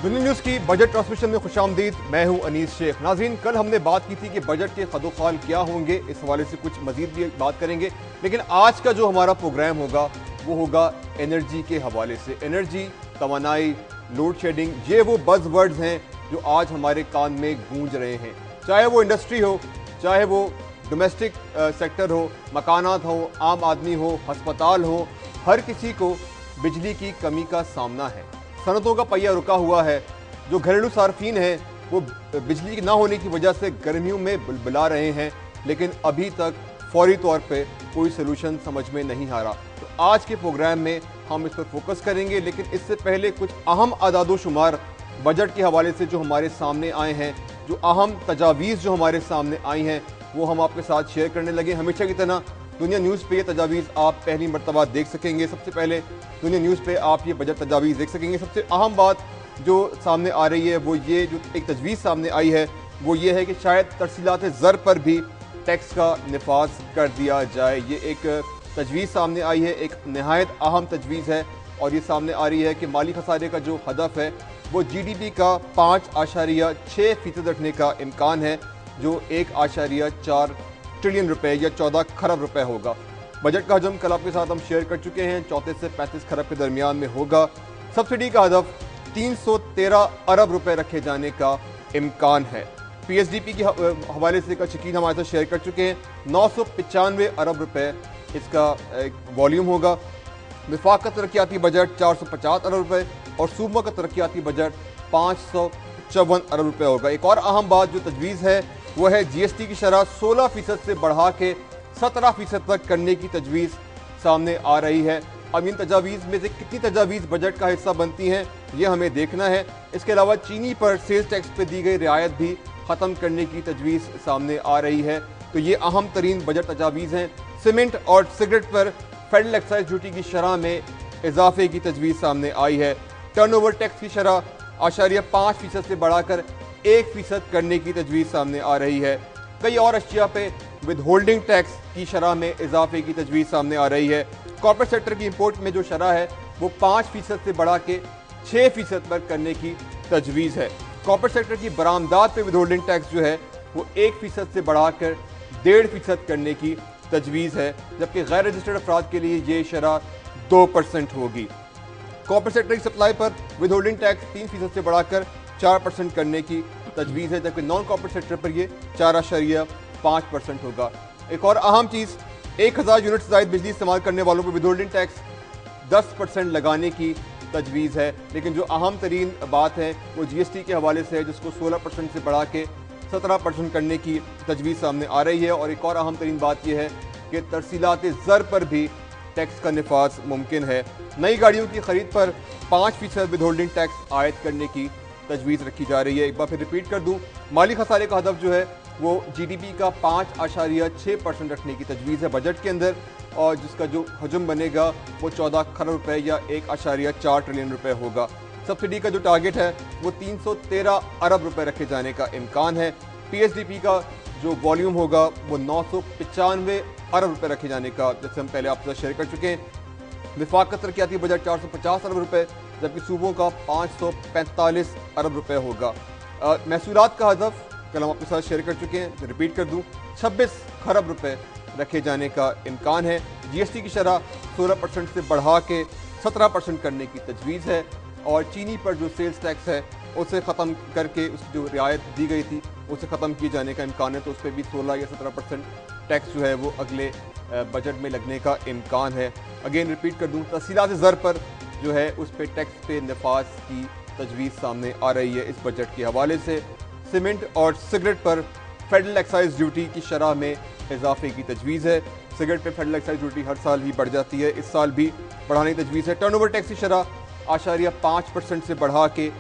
दुनिया न्यूज़ की budget transmission में खुशामदीद। मैं हूं अनीस शेख। नाज़रीन, कल हमने बात की थी कि बजट के खदोखाल क्या होंगे, इस हवाले से कुछ मजीद भी बात करेंगे। लेकिन आज का जो हमारा प्रोग्राम होगा वो होगा एनर्जी के हवाले से। एनर्जी, तवानाई, लोड शेडिंग, ये वो बज़ वर्ड्स हैं जो आज हमारे कान में गूंज रहे हैं। चाहे वो इंडस्ट्री हो, चाहे वो डोमेस्टिक सेक्टर हो, मकानात हो, आम आदमी हो, हस्पताल हो, हर किसी को बिजली की कमी का सामना है। सनतों का पहिया रुका हुआ है। जो घरेलू सार्फिन हैं वो बिजली ना होने की वजह से गर्मियों में बुलबुला रहे हैं, लेकिन अभी तक फौरी तौर पे कोई सलूशन समझ में नहीं आ रहा। तो आज के प्रोग्राम में हम इस पर फोकस करेंगे, लेकिन इससे पहले कुछ अहम अदादो शुमार बजट के हवाले से जो हमारे सामने आए हैं, जो अहम तजावीज़ जो हमारे सामने आई हैं, वो हम आपके साथ शेयर करने लगे। हमेशा की तरह दुनिया न्यूज़ पे ये तजावीज़ आप पहली मरतबा देख सकेंगे। सबसे पहले दुनिया न्यूज़ पे आप ये बजट तजावीज़ देख सकेंगे। सबसे अहम बात जो सामने आ रही है वो ये, जो एक तजवीज़ सामने आई है वो ये है कि शायद तरसीलात ज़र पर भी टैक्स का निफाज कर दिया जाए। ये एक तजवीज़ सामने आई है, एक नहायत अहम तजवीज़ है, और ये सामने आ रही है कि माली खसारे का जो हदफ है वो GDP का 5.6% रखने का इम्कान है, जो 1.4 ट्रिलियन रुपए या 14 खरब रुपए होगा। बजट का हजम कल आपके साथ हम शेयर कर चुके हैं, 34 से 35 खरब के दरमियान में होगा। सब्सिडी का हदफ 313 अरब रुपए रखे जाने का इम्कान है। PSDP के हवाले से कल शकील हमारे साथ शेयर कर चुके हैं, 995 अरब रुपए इसका वॉल्यूम होगा। विफाक का तरक्याती बजट 450 अरब रुपए और सूबा का तरक्याती बजट 554 अरब रुपए होगा। एक और अहम बात जो तजवीज़ है वो है GST की शरह 16% से बढ़ा के 17% तक करने की तजवीज़ सामने आ रही है। अब इन तजावीज़ में से कितनी तजावीज़ बजट का हिस्सा बनती हैं ये हमें देखना है। इसके अलावा चीनी पर सेल्स टैक्स पर दी गई रियायत भी ख़त्म करने की तजवीज़ सामने आ रही है। तो ये अहम तरीन बजट तजावीज़ हैं। सीमेंट और सिगरेट पर फेडरल एक्साइज ड्यूटी की शरह में इजाफे की तजवीज़ सामने आई है। टर्नओवर टैक्स की शरह 5% से बढ़ाकर 1% करने की तजवीज़ सामने आ रही है। कई और अशिया पे विद होल्डिंग टैक्स की शरह में इजाफे की तजवीज़ सामने आ रही है। कॉर्पोरेट सेक्टर की इंपोर्ट में जो शरह है वो 5% से बढ़ा के 6% पर करने की तजवीज़ है। कॉर्पोरेट सेक्टर की बरामदात पे विद होल्डिंग टैक्स जो है वो 1% से बढ़ाकर 1.5% करने की तजवीज़ है, जबकि गैर रजिस्टर्ड अफराद के लिए ये शरह 2% होगी। कॉर्पोरेट सेक्टर की सप्लाई पर विद होल्डिंग टैक्स 3% से बढ़ाकर 4% करने की तजवीज़ है, जबकि नॉन कॉर्पोरेट सेक्टर पर यह 4.5% होगा। एक और अहम चीज़, 1000 यूनिट से ज़ायद बिजली इस्तेमाल करने वालों पर विद होल्डिंग टैक्स 10% लगाने की तजवीज़ है। लेकिन जो अहम तरीन बात है वो GST के हवाले से है, जिसको 16% से बढ़ा के 17% करने की तजवीज़ सामने आ रही है। और एक और अहम तरीन बात यह है कि तरसीलात ज़र पर भी टैक्स का निफाज मुमकिन है। नई गाड़ियों की खरीद पर 5% विद होल्डिंग टैक्स आयद करने की तजवीज़ रखी जा रही है। एक बार फिर रिपीट कर दूं, माली खसारे का हदफ जो है वो GDP का 5.6% रखने की तजवीज़ है बजट के अंदर, और जिसका जो हजम बनेगा वो 14 खरब रुपए या 1.4 ट्रिलियन रुपए होगा। सब्सिडी का जो टारगेट है वो 313 अरब रुपए रखे जाने का इम्कान है। PSDP का जो वॉल्यूम होगा वो 995 अरब रुपए रखे जाने का, जैसे हम पहले आपके साथ शेयर कर चुके हैं। विफाक का तरक्याती बजट 450 अरब रुपए, जबकि सूबों का 545 अरब रुपए होगा। महसूलात का हदफ कल हम आपके साथ शेयर कर चुके हैं, रिपीट कर दूं, 26 खरब रुपए रखे जाने का इम्कान है। GST की शरह 16% से बढ़ा के 17% करने की तजवीज़ है, और चीनी पर जो सेल्स टैक्स है उसे ख़त्म करके उसकी जो रियायत दी गई थी उसे ख़त्म किए जाने का इम्कान है। तो उस पर भी 16 या 17% टैक्स जो है वो अगले बजट में लगने का इम्कान है। अगेन रिपीट कर दूँ, तफसीलात ज़र पर जो है उस पर टैक्स पे नफाज की तजवीज़ सामने आ रही है इस बजट के हवाले से। सीमेंट और सिगरेट पर फेडरल एक्साइज ड्यूटी की शरह में इजाफे की तजवीज़ है। सिगरेट पे फेडरल एक्साइज ड्यूटी हर साल ही बढ़ जाती है, इस साल भी बढ़ाने की तजवीज़ है। टर्नओवर टैक्स की शरह 5% से बढ़ा के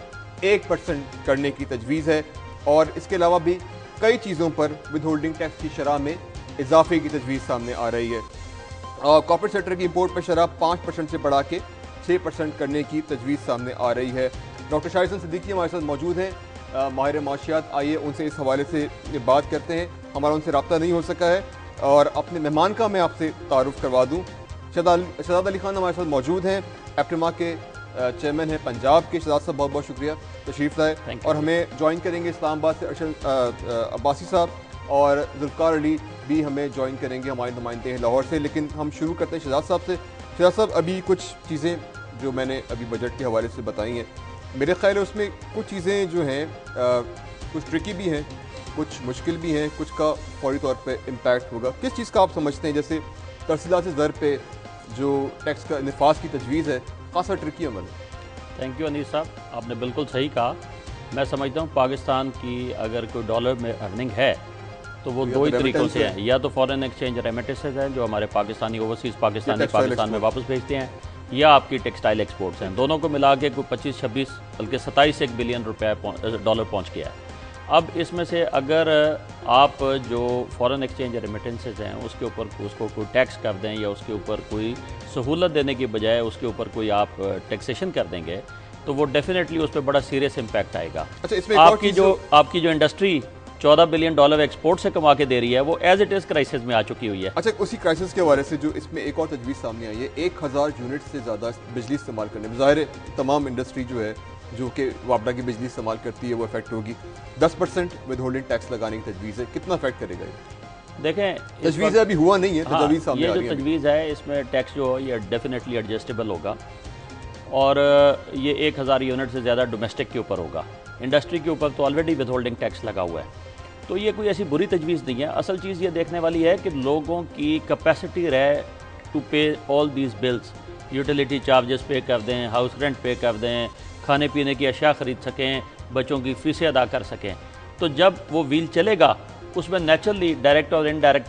1% करने की तजवीज़ है, और इसके अलावा भी कई चीज़ों पर विद होल्डिंग टैक्स की शरह में इजाफे की तजवीज़ सामने आ रही है। कॉर्पोरेट सेक्टर की इंपोर्ट पर शरह 5% से बढ़ा के 6% करने की तजवीज़ सामने आ रही है। डॉक्टर शाहिद सिद्दीकी हमारे साथ मौजूद हैं, माहिर माशियात। आइए उनसे इस हवाले से बात करते हैं। हमारा उनसे रब्ता नहीं हो सका है, और अपने मेहमान का मैं आपसे तारुफ करवा दूँ। शहजाद अली खान हमारे साथ मौजूद हैं, एप्टिमा के चेयरमैन है पंजाब के। शहजाद साहब बहुत बहुत शुक्रिया तशरीफ़ लाए। और हमें ज्वाइन करेंगे इस्लामाबाद से अरशद अब्बासी साहब, और जुल्फ़कार अली भी हमें ज्वाइन करेंगे, हमारे नुमाइंदे हैं लाहौर से। लेकिन हम शुरू करते हैं शहजाद साहब से। शहजाद साहब, अभी कुछ चीज़ें जो मैंने अभी बजट के हवाले से बताई हैं, मेरे ख्याल है उसमें कुछ चीज़ें जो हैं कुछ ट्रिकी भी हैं, कुछ मुश्किल भी हैं, कुछ का फौरी तौर पे इम्पैक्ट होगा। किस चीज़ का आप समझते हैं? जैसे तरसीलात ज़र पे जो टैक्स का नफाज की तजवीज़ है, खासा ट्रिकी अमल है। थैंक यू अनीस साहब, आपने बिल्कुल सही कहा। मैं समझता हूँ पाकिस्तान की अगर कोई डॉलर में अर्निंग है तो वो दो ही तरीक़ों से है, या तो फॉरेन एक्सचेंज रेमिटेंसेज हैं जो हमारे पाकिस्तानी ओवरसीज़ पाकिस्तान में वापस भेजते हैं, या आपकी टेक्सटाइल एक्सपोर्ट्स हैं। दोनों को मिला के कोई 25-26 बल्कि 27 बिलियन डॉलर पहुँच गया है। अब इसमें से अगर आप जो फॉरेन एक्सचेंज रेमिटेंसेज हैं उसके ऊपर उसको कोई टैक्स कर दें, या उसके ऊपर कोई सहूलत देने की बजाय उसके ऊपर कोई आप टैक्सेशन कर देंगे, तो वो डेफिनेटली उस पर बड़ा सीरियस इम्पैक्ट आएगा। अच्छा, इसमें आपकी जो इंडस्ट्री 14 बिलियन डॉलर एक्सपोर्ट से कमा के दे रही है, वो एज इट इज़ क्राइसिस में आ चुकी हुई है। अच्छा, उसी क्राइसिस के हवाले से जो इसमें एक और तजवीज़ सामने आई है, 1000 यूनिट से ज़्यादा बिजली इस्तेमाल करने में, ज़ाहिर है तमाम इंडस्ट्री जो है जो कि वापडा की बिजली इस्तेमाल करती है वो इफेक्ट होगी। 10% विद होल्डिंग टैक्स लगाने की तजवीज़ है, कितना इफेक्ट करेगा ये? देखें, तजवीज़ अभी हुआ नहीं है, हाँ, तजवीज़ सामने आ रही ये है। जो तजवीज़ है इसमें टैक्स जो ये डेफिनेटली एडजस्टेबल होगा, और ये 1000 यूनिट से ज़्यादा डोमेस्टिक के ऊपर होगा। इंडस्ट्री के ऊपर तो ऑलरेडी विद होल्डिंग टैक्स लगा हुआ है, तो ये कोई ऐसी बुरी तजवीज़ नहीं है। असल चीज़ ये देखने वाली है कि लोगों की कैपेसिटी रहे टू पे all these bills, utility charges पे कर दें, हाउस रेंट पे कर दें, खाने पीने की अशिया ख़रीद सकें, बच्चों की फ़ीसें अदा कर सकें। तो जब वो व्हील चलेगा उसमें नेचुरली डायरेक्ट और इनडायरेक्ट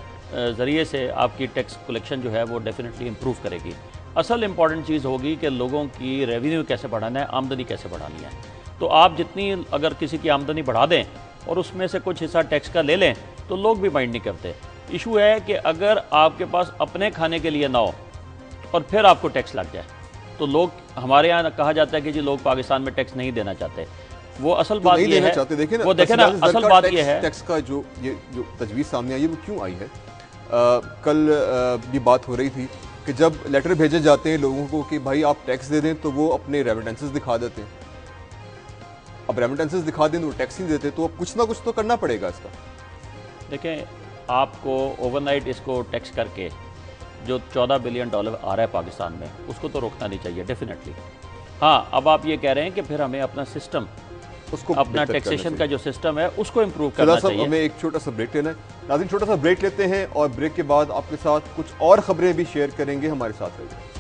ज़रिए से आपकी टैक्स कलेक्शन जो है वो डेफिनेटली इम्प्रूव करेगी। असल इम्पॉर्टेंट चीज़ होगी कि लोगों की रेवेन्यू कैसे बढ़ाना है, आमदनी कैसे बढ़ानी है। तो आप जितनी अगर किसी की आमदनी बढ़ा दें और उसमें से कुछ हिस्सा टैक्स का ले लें तो लोग भी माइंड नहीं करते। इशू है कि अगर आपके पास अपने खाने के लिए ना हो और फिर आपको टैक्स लग जाए, तो लोग, हमारे यहाँ कहा जाता है कि जी लोग पाकिस्तान में टैक्स नहीं देना चाहते। वो असल बात ये है, वो देखें ना, असल बात ये है टैक्स का जो तजवीज़ सामने आई है वो क्यों आई है। कल भी बात हो रही थी कि जब लेटर भेजे जाते हैं लोगों को कि भाई आप टैक्स दे दें, तो वो अपने रेमिटेंसेस दिखा देते हैं। अब रेमिटेंसेस दिखा दें तो टैक्स नहीं देते, तो अब कुछ ना कुछ तो करना पड़ेगा इसका। देखें, आपको ओवरनाइट इसको टैक्स करके जो 14 बिलियन डॉलर आ रहा है पाकिस्तान में, उसको तो रोकना नहीं चाहिए डेफिनेटली। हाँ, अब आप ये कह रहे हैं कि फिर हमें अपना सिस्टम, उसको अपना टैक्सेशन का जो सिस्टम है उसको इम्प्रूव करना चाहिए। हमें एक छोटा सा ब्रेक लेना है नाज़रीन, छोटा सा ब्रेक लेते हैं और ब्रेक के बाद आपके साथ कुछ और खबरें भी शेयर करेंगे। हमारे साथ रहिए।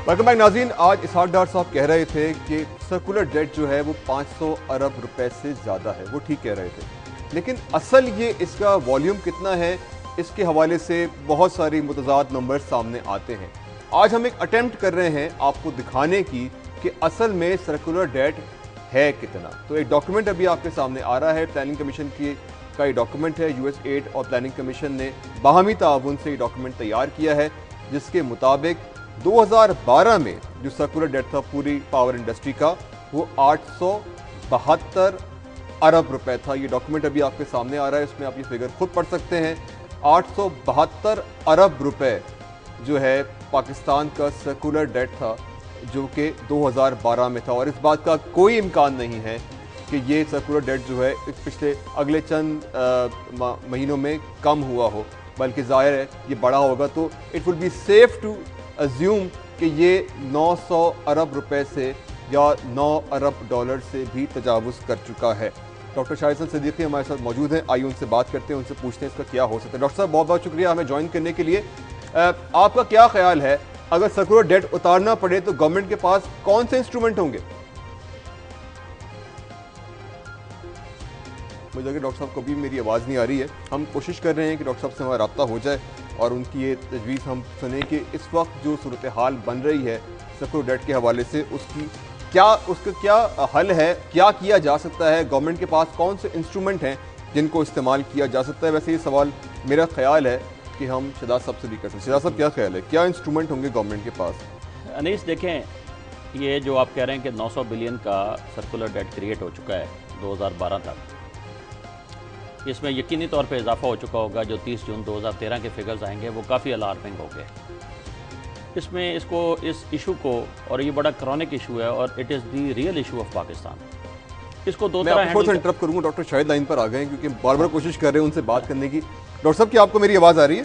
वेलकम बैक नाज़रीन। आज इसहाक डार साहब कह रहे थे कि सर्कुलर डेट जो है वो 500 अरब रुपए से ज़्यादा है, वो ठीक कह रहे थे, लेकिन असल ये इसका वॉल्यूम कितना है, इसके हवाले से बहुत सारी मुतज़ाद नंबर सामने आते हैं। आज हम एक अटेम्प्ट कर रहे हैं आपको दिखाने की कि असल में सर्कुलर डेट है कितना। तो एक डॉक्यूमेंट अभी आपके सामने आ रहा है, प्लानिंग कमीशन की का ये डॉक्यूमेंट है। USAID और प्लानिंग कमीशन ने बाहमी ताउन से ये डॉक्यूमेंट तैयार किया है, जिसके मुताबिक 2012 में जो सर्कुलर डेट था पूरी पावर इंडस्ट्री का, वो 872 अरब रुपए था। ये डॉक्यूमेंट अभी आपके सामने आ रहा है, इसमें आप ये फिगर खुद पढ़ सकते हैं। 872 अरब रुपए जो है पाकिस्तान का सर्कुलर डेट था, जो कि 2012 में था। और इस बात का कोई इम्कान नहीं है कि ये सर्कुलर डेट जो है पिछले अगले चंद महीनों में कम हुआ हो, बल्कि ज़ाहिर है ये बड़ा होगा। तो it would be safe to assume कि ये 900 अरब रुपए से या 9 अरब डॉलर से भी तजावुज़ कर चुका है। डॉक्टर शाहिद हसन सिद्दीकी हमारे साथ मौजूद हैं, आइए उनसे बात करते हैं, उनसे पूछते हैं इसका क्या हो सकता है। डॉक्टर साहब बहुत बहुत शुक्रिया हमें ज्वाइन करने के लिए। आपका क्या ख्याल है, अगर सर्कुलर डेट उतारना पड़े तो गवर्नमेंट के पास कौन से इंस्ट्रूमेंट होंगे? मुझे लगे डॉक्टर साहब को भी मेरी आवाज़ नहीं आ रही है। हम कोशिश कर रहे हैं कि डॉक्टर साहब से हमारा रब्ता हो जाए और उनकी ये तजवीज़ हम सुने कि इस वक्त जो सूरत हाल बन रही है सर्कुलर डेट के हवाले से, उसकी क्या उसका क्या हल है, क्या किया जा सकता है, गवर्नमेंट के पास कौन से इंस्ट्रूमेंट हैं जिनको इस्तेमाल किया जा सकता है? वैसे ये सवाल मेरा ख्याल है कि हम शहजाद साहब से भी कर सकते हैं। शहजाद साहब, क्या ख्याल है, क्या इंस्ट्रूमेंट होंगे गवर्नमेंट के पास? अनीस देखें, ये जो आप कह रहे हैं कि 900 बिलियन का सर्कुलर डेट क्रिएट हो चुका है 2012 तक, इसमें यकीनी तौर पे इजाफा हो चुका होगा। जो 30 जून 2013 के फिगर्स आएंगे वो काफ़ी अलार्मिंग हो गए। इसमें इस इशू को, और ये बड़ा क्रॉनिक इशू है और it is the real issue of Pakistan, इसको दो तरह हैंडल। मैं इंटरप्ट करूंगा, डॉक्टर शाहिद लाइन पर आ गए हैं क्योंकि बार बार कोशिश कर रहे हैं उनसे बात करने की। डॉक्टर साहब, क्या आपको मेरी आवाज़ आ रही है?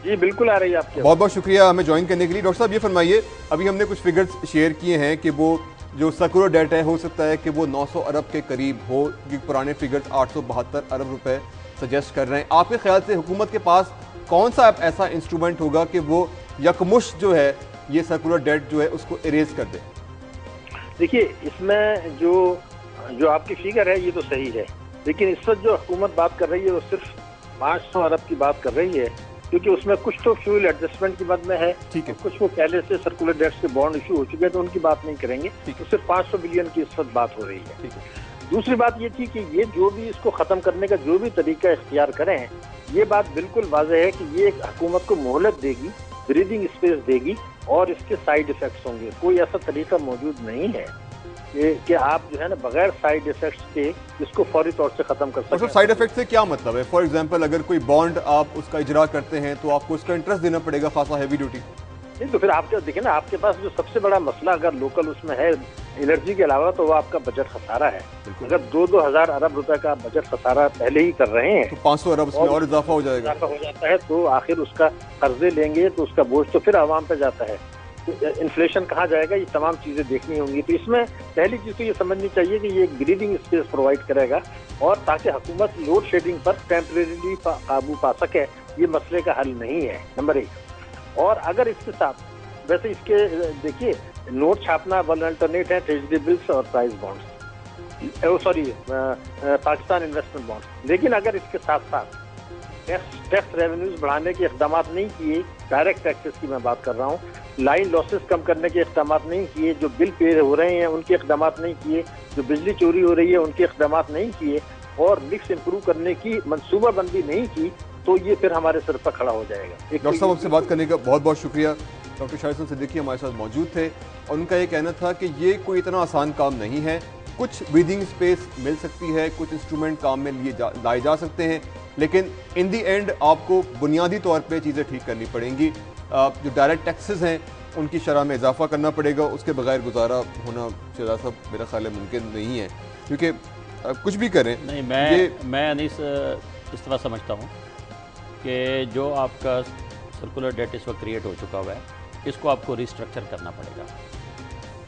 जी बिल्कुल आ रही है आपकी। बहुत बहुत शुक्रिया हमें ज्वाइन करने के लिए। डॉक्टर साहब, ये फरमाइए, अभी हमने कुछ फिगर्स शेयर किए हैं कि वो जो सर्कुलर डेट है हो सकता है कि वो 900 अरब के करीब हो, क्योंकि पुराने फिगर्स 872 अरब रुपए सजेस्ट कर रहे हैं। आपके ख्याल से हुकूमत के पास कौन सा ऐसा इंस्ट्रूमेंट होगा कि वो यकमुश्त जो है ये सर्कुलर डेट जो है उसको इरेज कर दे? देखिए, इसमें जो आपकी फिगर है ये तो सही है, लेकिन इस वक्त जो हुकूमत बात कर रही है वो सिर्फ 500 अरब की बात कर रही है, क्योंकि उसमें कुछ तो फ्यूल एडजस्टमेंट की मद में है, ठीक है, कुछ वो पहले से सर्कुलर डेट्स के बॉन्ड इशू हो चुके हैं तो उनकी बात नहीं करेंगे, तो सिर्फ 500 बिलियन की इस वक्त बात हो रही है। ठीक है। दूसरी बात ये थी कि ये जो भी इसको खत्म करने का जो भी तरीका इख्तियार करें, ये बात बिल्कुल वाज़ेह है कि ये एक हुकूमत को मोहलत देगी, ब्रीदिंग स्पेस देगी और इसके साइड इफेक्ट्स होंगे। कोई ऐसा तरीका मौजूद नहीं है कि आप जो है ना बगैर साइड इफेक्ट्स के इसको फौरी तौर से खत्म कर सकते हैं। साइड इफेक्ट से क्या मतलब है? फॉर एग्जांपल, अगर कोई बॉन्ड आप उसका इजरा करते हैं तो आपको उसका इंटरेस्ट देना पड़ेगा, खासा हैवी ड्यूटी। नहीं तो फिर आपके देखिए ना, आपके पास जो सबसे बड़ा मसला अगर लोकल उसमें है एनर्जी के अलावा, तो वो आपका बजट खसारा है। अगर 2-2 हज़ार अरब रुपए का बजट खसारा पहले ही कर रहे हैं तो 500 अरब उसमें और इजाफा हो जाएगा। इजाफा हो जाता है तो आखिर उसका कर्जे लेंगे तो उसका बोझ तो फिर आवाम पे जाता है, तो इन्फ्लेशन कहाँ जाएगा, ये तमाम चीज़ें देखनी होंगी। तो इसमें पहली चीज़ तो ये समझनी चाहिए कि ये एक ब्रीदिंग स्पेस प्रोवाइड करेगा, और ताकि हुकूमत लोड शेडिंग पर टेम्परेरीली काबू पा सके, ये मसले का हल नहीं है, नंबर 1। और अगर इसके साथ वैसे इसके देखिए, नोट छापना वन अल्टरनेट है, ट्रेजरी बिल्स और price bonds, sorry Pakistan investment bonds. लेकिन अगर इसके साथ साथ टैक्स रेवेन्यूज बढ़ाने के इकदाम नहीं किए, डायरेक्ट टैक्सेस की मैं बात कर रहा हूँ, लाइन लॉसेस कम करने के इकदाम नहीं किए, जो बिल पे हो रहे हैं उनके इकदाम नहीं किए, जो बिजली चोरी हो रही है उनके इकदाम नहीं किए, और मिक्स इंप्रूव करने की मनसूबाबंदी नहीं की, तो ये फिर हमारे सर पर खड़ा हो जाएगा। डॉक्टर साहब, आपसे बात करने का बहुत बहुत शुक्रिया। डॉक्टर शाहिद सिद्दीकी हमारे साथ मौजूद थे और उनका ये कहना था कि ये कोई इतना आसान काम नहीं है, कुछ ब्रीदिंग स्पेस मिल सकती है, कुछ इंस्ट्रूमेंट काम में लाए जा सकते हैं, लेकिन इन दी एंड आपको बुनियादी तौर पे चीज़ें ठीक करनी पड़ेंगी। जो डायरेक्ट टैक्सेस हैं उनकी शरह में इजाफा करना पड़ेगा, उसके बगैर गुजारा होना शहजाद साहब मेरा ख्याल है मुमकिन नहीं है, क्योंकि कुछ भी करें नहीं। मैं अनीस इस तरह समझता हूँ कि जो आपका सर्कुलर डेट इस वक्त क्रिएट हो चुका हुआ है, इसको आपको रिस्ट्रक्चर करना पड़ेगा।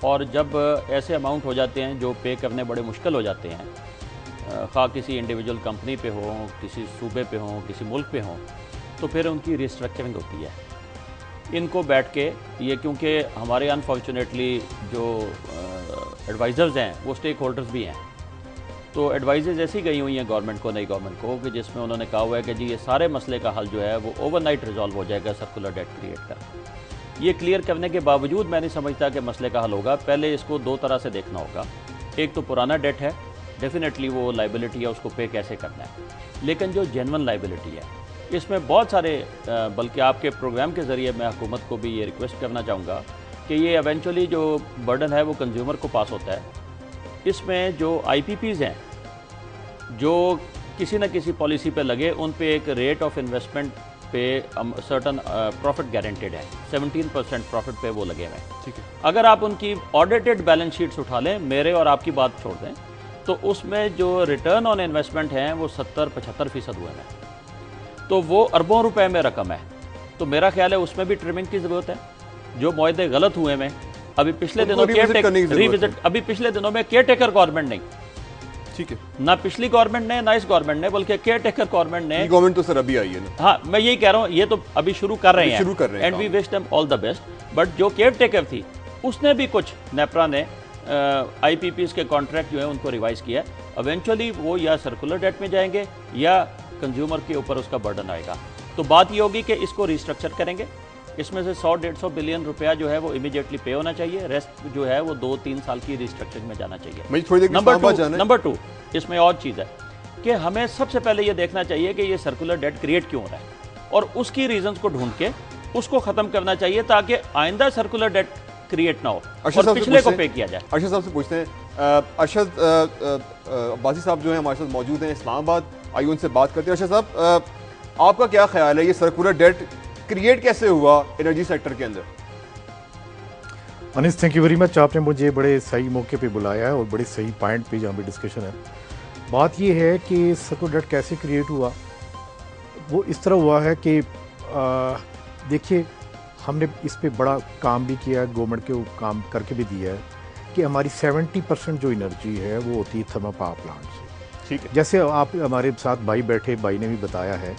और जब ऐसे अमाउंट हो जाते हैं जो पे करने बड़े मुश्किल हो जाते हैं, खा किसी इंडिविजुअल कंपनी पे हो, किसी सूबे पे हो, किसी मुल्क पे हो, तो फिर उनकी रिस्ट्रक्चरिंग होती है। इनको बैठ के ये, क्योंकि हमारे अनफॉर्चुनेटली जो एडवाइज़र्स हैं वो स्टेक होल्डर्स भी हैं, तो एडवाइजेज ऐसी गई हुई हैं गवर्नमेंट को, नई गवर्नमेंट को, कि जिसमें उन्होंने कहा हुआ है कि जी ये सारे मसले का हल जो है वो ओवरनाइट रिजॉल्व हो जाएगा सर्कुलर डेट क्रिएट कर। ये क्लियर करने के बावजूद मैं नहीं समझता कि मसले का हल होगा। पहले इसको दो तरह से देखना होगा। एक तो पुराना डेट है, डेफिनेटली वो लाइबिलिटी है, उसको पे कैसे करना है। लेकिन जो जेन्युइन लाइबिलिटी है, इसमें बहुत सारे, बल्कि आपके प्रोग्राम के ज़रिए मैं हुकूमत को भी ये रिक्वेस्ट करना चाहूँगा कि ये एवेंचुअली जो बर्डन है वो कंज्यूमर को पास होता है। इसमें जो IPPs हैं जो किसी न किसी पॉलिसी पे लगे, उन पे एक रेट ऑफ इन्वेस्टमेंट पे सर्टन प्रॉफिट गारंटेड है, 17% प्रॉफिट पे वो लगे हुए हैं। ठीक है। अगर आप उनकी ऑडिटेड बैलेंस शीट्स उठा लें, मेरे और आपकी बात छोड़ दें, तो उसमें जो रिटर्न ऑन इन्वेस्टमेंट हैं वो 70-75% हुए हैं, तो वो अरबों रुपए में रकम है। तो मेरा ख्याल है उसमें भी ट्रिमिंग की ज़रूरत है। जो मुआहदे गलत हुए हैं, अभी पिछले दिनों अभी पिछले दिनों में केयर टेकर गवर्नमेंट नहीं, ठीक है, ना पिछली गवर्नमेंट ने ना इस गवर्नमेंट ने, बल्कि केयर टेकर गवर्नमेंट ने। गवर्नमेंट तो सर अभी आई है ना। हाँ, मैं यही कह रहा हूँ, ये तो अभी शुरू कर रहे हैं and we wish them all the best. But जो केयर टेकर थी उसने भी कुछ, नेपरा ने IPPs के कॉन्ट्रैक्ट जो है उनको रिवाइज किया। इवेंचुअली वो या सर्कुलर डेट में जाएंगे या कंज्यूमर के ऊपर उसका बर्डन आएगा। तो बात ये होगी कि इसको रिस्ट्रक्चर करेंगे, इसमें से 100-150 बिलियन रुपया जो है वो इमीडिएटली पे होना चाहिए, रेस्ट जो है वो 2-3 साल की रिस्ट्रक्चरिंग में जाना चाहिए। नंबर टू इसमें और चीज़ है कि हमें सबसे पहले ये देखना चाहिए कि ये सर्कुलर डेट क्रिएट क्यों हो रहा है और उसकी रीजंस को ढूंढ के उसको खत्म करना चाहिए ताकि आइंदा सर्कुलर डेट क्रिएट ना हो और पिछले को पे किया जाए। अरशद साहब से पूछते हैं, अरशद अब्बासी साहब जो है हमारे साथ मौजूद हैं इस्लामाबाद, आइए उनसे बात करते हैं। अरशद साहब, आपका क्या ख्याल है, ये सर्कुलर डेट क्रिएट कैसे हुआ एनर्जी सेक्टर के अंदर? Anis, thank you very much. आपने मुझे बड़े सही मौके पे बुलाया है और बड़े सही पॉइंट पे जहाँ पे डिस्कशन है। बात ये है कि सर्कुलर डेट कैसे क्रिएट हुआ। वो इस तरह हुआ है कि देखिए, हमने इस पे बड़ा काम भी किया है, गवर्नमेंट के काम करके भी दिया है कि हमारी 70% जो एनर्जी है वो होती है थर्मल पावर प्लांट से। ठीक है, जैसे आप हमारे साथ भाई बैठे, भाई ने भी बताया है,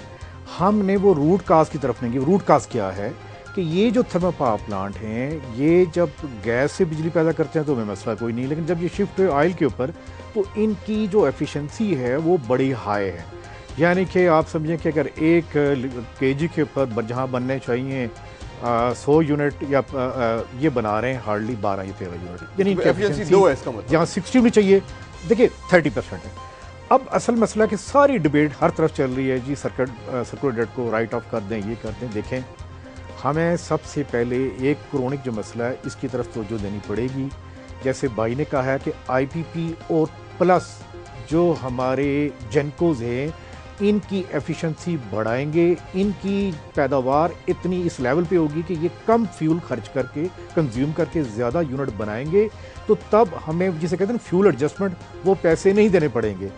हमने वो रूट काज की तरफ नहीं गई। रूट काज क्या है कि ये जो थर्मल पावर प्लांट हैं, ये जब गैस से बिजली पैदा करते हैं तो हमें मसला कोई नहीं, लेकिन जब ये शिफ्ट हुए ऑयल के ऊपर तो इनकी जो एफिशिएंसी है वो बड़ी हाई है। यानी कि आप समझें कि अगर 1 kg के ऊपर जहाँ बनने चाहिए 100 यूनिट या ये बना रहे हैं हार्डली 12 या 13 यूनिट, यानी एफिशिएंसी 2 है इसका मतलब। जहाँ 60 होनी चाहिए, देखिए 30% है। अब असल मसला कि सारी डिबेट हर तरफ चल रही है जी, सर्कुलर डेट को राइट ऑफ कर दें, ये कर दें। देखें, हमें सबसे पहले एक क्रोनिक जो मसला है इसकी तरफ तवज्जो देनी पड़ेगी। जैसे भाई ने कहा है कि आईपीपी और प्लस जो हमारे जेनकोज हैं इनकी एफिशिएंसी बढ़ाएंगे, इनकी पैदावार इतनी इस लेवल पे होगी कि ये कम फ्यूल खर्च करके, कंज्यूम करके ज़्यादा यूनिट बनाएंगे, तो तब हमें जिसे कहते हैं फ्यूल एडजस्टमेंट, वो पैसे नहीं देने पड़ेंगे।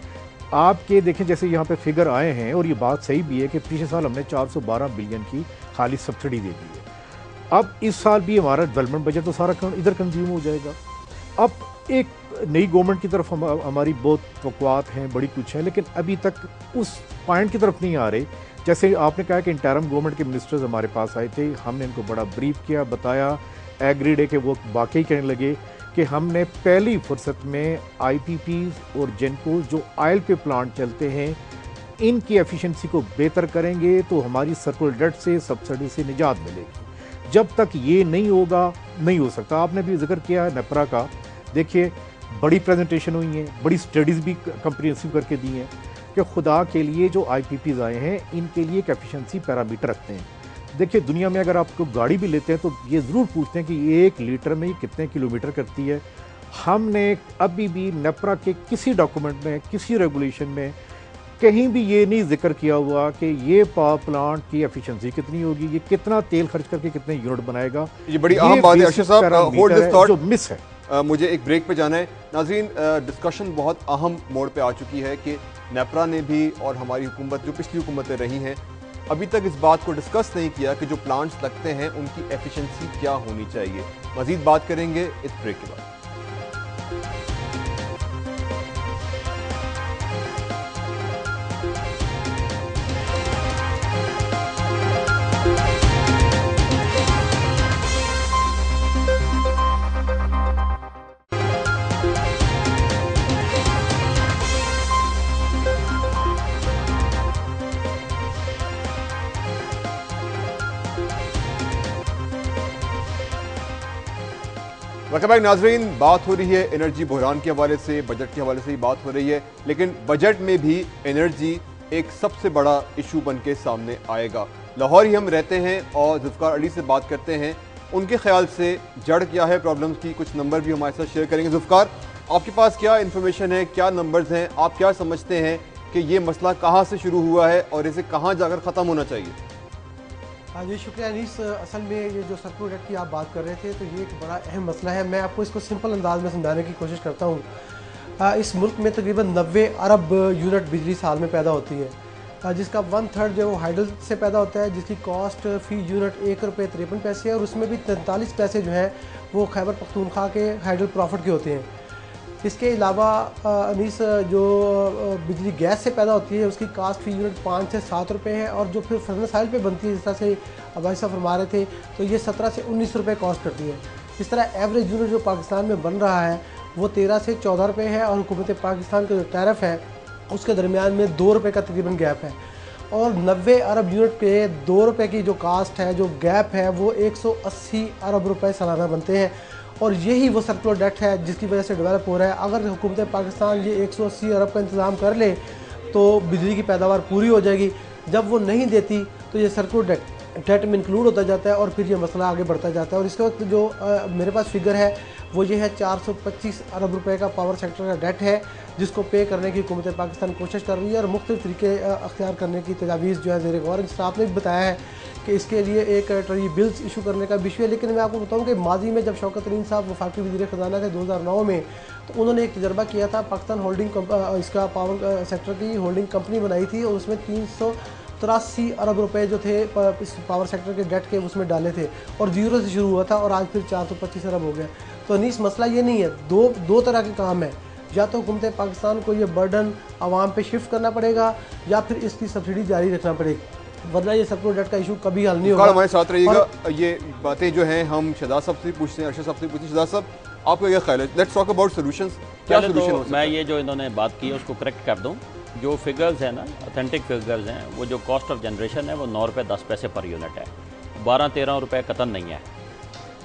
आपके देखें, जैसे यहाँ पे फिगर आए हैं और ये बात सही भी है कि पिछले साल हमने 412 बिलियन की खाली सब्सिडी दे दी है। अब इस साल भी हमारा डेवलपमेंट बजट तो सारा इधर कंज्यूम हो जाएगा। अब एक नई गवर्नमेंट की तरफ हमारी बहुत तवक्कुआत हैं, बड़ी कुछ है, लेकिन अभी तक उस पॉइंट की तरफ नहीं आ रहे। जैसे आपने कहा कि इंटरम गवर्नमेंट के मिनिस्टर्स हमारे पास आए थे, हमने इनको बड़ा ब्रीफ किया, बताया, एग्रीड है कि वो वाकई कहने लगे कि हमने पहली फुर्सत में आईपीपीज और जेनको जो ऑयल पे प्लांट चलते हैं इनकी एफिशिएंसी को बेहतर करेंगे तो हमारी सर्कुलर डेट से, सब्सिडी से निजात मिलेगी। जब तक ये नहीं होगा, नहीं हो सकता। आपने भी जिक्र किया है नेपरा का, देखिए बड़ी प्रेजेंटेशन हुई है, बड़ी स्टडीज़ भी कंप्रिहेंसिव करके दी हैं कि खुदा के लिए जो आईपीपीज आए हैं इनके लिए एक एफिशिएंसी पैरामीटर रखते हैं। देखिए, दुनिया में अगर आपको गाड़ी भी लेते हैं तो ये ज़रूर पूछते हैं कि 1 लीटर में कितने किलोमीटर करती है। हमने अभी भी नेपरा के किसी डॉक्यूमेंट में, किसी रेगुलेशन में कहीं भी ये नहीं जिक्र किया हुआ कि ये पावर प्लांट की एफिशिएंसी कितनी होगी, ये कितना तेल खर्च करके कितने यूनिट बनाएगा। ये बड़ी अहम बात है। अरशद साहब, होल्ड दिस थॉट, जो मिस है। मुझे एक ब्रेक पे जाना है। नाज़रीन, डिस्कशन बहुत अहम मोड़ पे आ चुकी है कि नेपरा ने भी और हमारी हुकूमत, जो पिछली हुकूमतें रही हैं, अभी तक इस बात को डिस्कस नहीं किया कि जो प्लांट्स लगते हैं उनकी एफिशिएंसी क्या होनी चाहिए। मज़ीद बात करेंगे इस ब्रेक के बाद। वेलकम बैक नाजरीन, बात हो रही है एनर्जी बहरान के हवाले से, बजट के हवाले से ही बात हो रही है, लेकिन बजट में भी एनर्जी एक सबसे बड़ा इशू बन के सामने आएगा। लाहौर ही हम रहते हैं और जुल्फ़िकार अली से बात करते हैं, उनके ख्याल से जड़ क्या है प्रॉब्लम्स की, कुछ नंबर भी हमारे साथ शेयर करेंगे। जुल्फ़िकार, आपके पास क्या इन्फॉर्मेशन है, क्या नंबर्स हैं, आप क्या समझते हैं कि ये मसला कहाँ से शुरू हुआ है और इसे कहाँ जाकर ख़त्म होना चाहिए? हाँ जी, शुक्रिया अनीस। असल में ये जो सर्कुलर डेट की आप बात कर रहे थे तो ये एक बड़ा अहम मसला है। मैं आपको इसको सिंपल अंदाज में समझाने की कोशिश करता हूँ। इस मुल्क में तकरीबन 90 अरब यूनिट बिजली साल में पैदा होती है, जिसका 1/3 जो है वो हाइडल से पैदा होता है, जिसकी कॉस्ट फ़ी यूनिट 1 रुपये 53 पैसे है, और उसमें भी 43 पैसे जो हैं वो खैबर पख्तूनख्वा के हाइडल प्रॉफिट के होते हैं। इसके अलावा अनीस जो बिजली गैस से पैदा होती है उसकी कास्ट फी यूनिट 5 से 7 रुपये है, और जो फिर फर्नेस ऑयल पे बनती है, जिस तरह से अबाई साहब फरमा रहे थे, तो ये 17 से 19 रुपये कॉस्ट करती है। इस तरह एवरेज यूनिट जो पाकिस्तान में बन रहा है वो 13 से 14 रुपये है, और हुकूमत पाकिस्तान का जो टैरिफ है उसके दरमियान में 2 रुपये का तकरीबन गैप है। और 90 अरब यूनिट पे 2 रुपये की जो कास्ट है, जो गैप है, वो 180 अरब रुपए सालाना बनते हैं। और यही वो सर्कुलर डेट है जिसकी वजह से डेवलप हो रहा है। अगर हुकूमत पाकिस्तान ये 180 अरब का इंतज़ाम कर ले तो बिजली की पैदावार पूरी हो जाएगी। जब वो नहीं देती तो ये सर्कुलर डेट में इंक्लूड होता जाता है और फिर ये मसला आगे बढ़ता जाता है। और इसके वक्त जो मेरे पास फिगर है वो ये है 425 अरब रुपए का पावर सेक्टर का डेट है, जिसको पे करने की हुकूमत पाकिस्तान कोशिश कर रही है और मुख्तलिफ तरीके अख्तियार करने की तजावीज़ जो है ज़ेर गौर स्टाफ ने भी बताया है कि इसके लिए एक ट्रेजरी बिल्स इशू करने का विषय है। लेकिन मैं आपको बताऊं कि माजी में जब शौकत अलीम साहब वफाकी वज़ीर ख़जाना थे 2009 में, तो उन्होंने एक तजर्बा किया था। पाकिस्तान होल्डिंग इसका पावर सेक्टर की होल्डिंग कंपनी बनाई थी और उसमें 383 अरब रुपए जो थे इस पावर सेक्टर के डेट के उसमें डाले थे और 0 से शुरू हुआ था और आज फिर 425 अरब हो गया। तो अनीस मसला ये नहीं है, दो तरह के काम है। या तो हुकूमत पाकिस्तान को ये बर्डन आवाम पे शिफ्ट करना पड़ेगा या फिर इसकी सब्सिडी जारी रखना पड़ेगी, वरना ये सर्कुलर डेट का इशू कभी हल नहीं होगा। हमारे साथ रहिएगा। ये बातें जो हैं हम शहजाद साहब से पूछते हैं, अरशद साहब से पूछते हैं। शहजाद साहब, आपका क्या ख्याल है? Let's talk about solutions. क्या सॉल्यूशन हो सकता है? मैं ये जो इन्होंने बात की है उसको करेक्ट कर दूं। जो फिगर्स हैं ना, ऑथेंटिक फिगर्स हैं, वो जो कॉस्ट ऑफ जनरेशन है वो 9 रुपये 10 पैसे पर यूनिट है, 12-13 रुपये कतन नहीं है।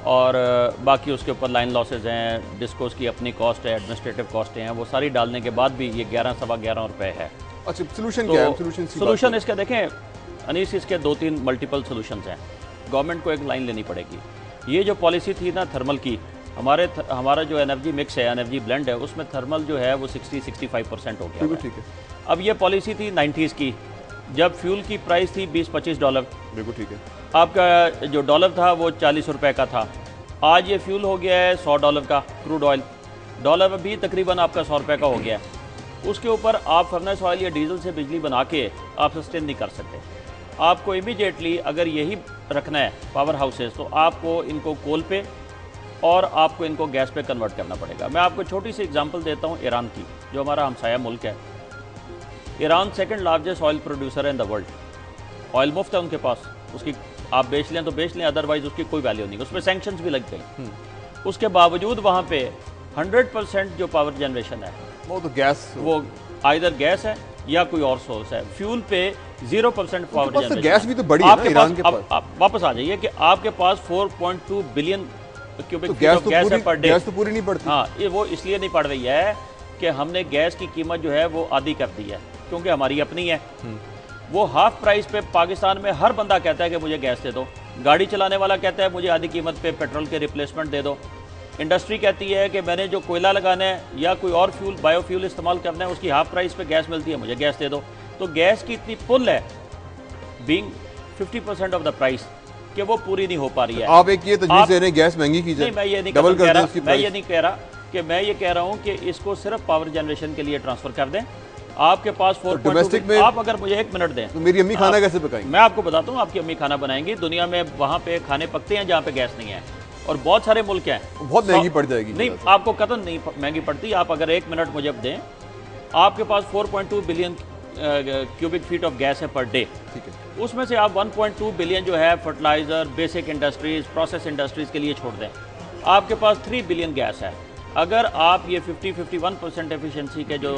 और बाकी उसके ऊपर लाइन लॉसेज हैं, डिस्कोस की अपनी कॉस्ट है, एडमिनिस्ट्रेटिव कॉस्ट हैं, वो सारी डालने के बाद भी ये 11-11.25 रुपये है। अच्छा, सोल्यूशन क्या है? सोल्यूशन इसका देखें अनीस, इसके 2-3 मल्टीपल सोल्यूशंस हैं। गवर्नमेंट को एक लाइन लेनी पड़ेगी। ये जो पॉलिसी थी ना थर्मल की, हमारा जो एनर्जी मिक्स है, एनर्जी ब्लेंड है, उसमें थर्मल जो है वो 60-65% हो गया। ठीक है। अब ये पॉलिसी थी 90s की, जब फ्यूल की प्राइस थी $20-25। बिल्कुल ठीक है। आपका जो डॉलर था वो 40 रुपये का था। आज ये फ्यूल हो गया है $100 का, क्रूड ऑयल। डॉलर भी तकरीबन आपका 100 रुपये का हो गया है। उसके ऊपर आप फर्नेस ऑयल या डीजल से बिजली बना के आप सस्टेन नहीं कर सकते। आपको इमीडिएटली अगर यही रखना है पावर हाउसेस, तो आपको इनको कोल पे और आपको इनको गैस पे कन्वर्ट करना पड़ेगा। मैं आपको छोटी सी एग्जांपल देता हूँ ईरान की, जो हमारा हमसाया मुल्क है। Iran second largest oil producer है इन द वर्ल्ड। ऑयल मुफ्त है उनके पास, उसकी आप बेच लें तो बेच लें, अदरवाइज उसकी कोई वैल्यू नहीं। उसमें सैंक्शंस भी लग गई। उसके बावजूद वहाँ पे 100% जो पावर जनरेशन है वो तो गैस, वो आइदर गैस है या कोई और सोर्स है। फ्यूल पे 0% पावर जनरेशन। गैस भी तो बड़ी है ना ईरान के पास। आप वापस आ जाइए कि आपके पास 4.2 बिलियन क्यूबिक तो फीट ऑफ गैस है पर डे। गैस तो पूरी नहीं पड़ती। हाँ, ये वो इसलिए नहीं पड़ रही है कि हमने गैस की कीमत जो है वो आधी कर दी है, क्योंकि हमारी अपनी है। वो हाफ प्राइस पे पाकिस्तान में हर बंदा कहता है कि मुझे गैस दे दो। गाड़ी चलाने वाला कहता है मुझे आधी कीमत पे पेट्रोल के रिप्लेसमेंट दे दो। इंडस्ट्री कहती है कि मैंने जो कोयला लगाना है या कोई और फ्यूल, बायोफ्यूल इस्तेमाल करना है, उसकी हाफ प्राइस पे गैस मिलती है, मुझे गैस दे दो। तो गैस की इतनी पुल है, बीइंग 50% ऑफ द प्राइस, कि वो पूरी नहीं हो पा रही है। आप एक ये तजवीज़ दे रहे हैं गैस महंगी की जाए? नहीं, मैं ये नहीं डबल कर दें उसकी मैं प्राइस? ये नहीं कह रहा कि मैं ये कह रहा हूँ कि इसको सिर्फ पावर जनरेशन के लिए ट्रांसफर कर दें। आपके पास 4.2 डोमेस्टिक में आप अगर मुझे 1 मिनट दें तो मेरी अम्मी खाना कैसे पकाएंगी? मैं आपको बताता हूँ, आपकी अम्मी खाना बनाएंगी। दुनिया में वहाँ पे खाने पकते हैं जहाँ पे गैस नहीं है, और बहुत सारे मुल्क हैं। बहुत महंगी पड़ जाएगी। नहीं, आपको कतन नहीं महंगी पड़ती। आप अगर 1 मिनट मुझे दें, आपके पास 4.2 billion cubic feet of gas है पर डे। ठीक है। उसमें से आप 1.2 बिलियन जो है fertiliser, basic industries, process industries के लिए छोड़ दें, आपके पास 3 बिलियन गैस है। अगर आप ये 50-51% एफिशिएंसी के जो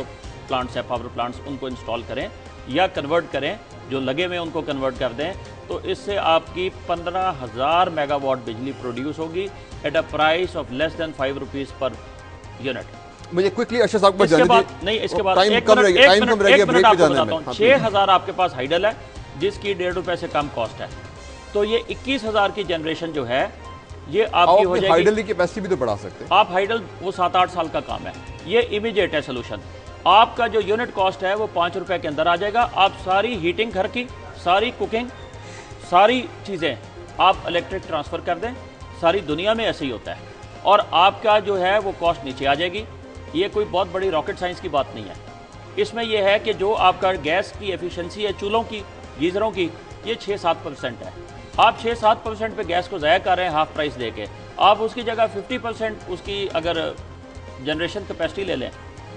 प्लांट्स हैं, पावर प्लांट्स, उनको इंस्टॉल करें या कन्वर्ट करें, जो लगे हुए उनको कन्वर्ट कर दें, तो इससे आपकी 15,000 मेगावाट बिजली प्रोड्यूस होगी at a price of less than 5 rupees per unit. मुझे क्विकली अरशद साहब को इसके बाद नहीं, इसके बाद टाइम कम रह गया, टाइम कम रह गया, ब्रेक पे जाना है। 6,000 आपके पास हाइडल है जिसकी 1.5 रुपए से कम कॉस्ट है, तो ये 21,000 की जनरेशन जो है ये आपकी हो जाएगी। हाइडल की कैपेसिटी भी तो बढ़ा सकते हैं आप। हाइडल वो 7-8 साल का काम है, ये इमीडिएट है सोल्यूशन। आपका जो यूनिट कॉस्ट है वो 5 रुपए के अंदर आ जाएगा। आप सारी हीटिंग घर की, सारी कुकिंग, सारी चीज़ें आप इलेक्ट्रिक ट्रांसफ़र कर दें। सारी दुनिया में ऐसे ही होता है, और आपका जो है वो कॉस्ट नीचे आ जाएगी। ये कोई बहुत बड़ी रॉकेट साइंस की बात नहीं है। इसमें यह है कि जो आपका गैस की एफिशिएंसी है, चूल्हों की, गीज़रों की, ये 6-7% है। आप 6-7% पे गैस को ज़ाया कर रहे हैं हाफ प्राइस दे के। आप उसकी जगह 50% उसकी अगर जनरेशन कैपेसिटी ले लें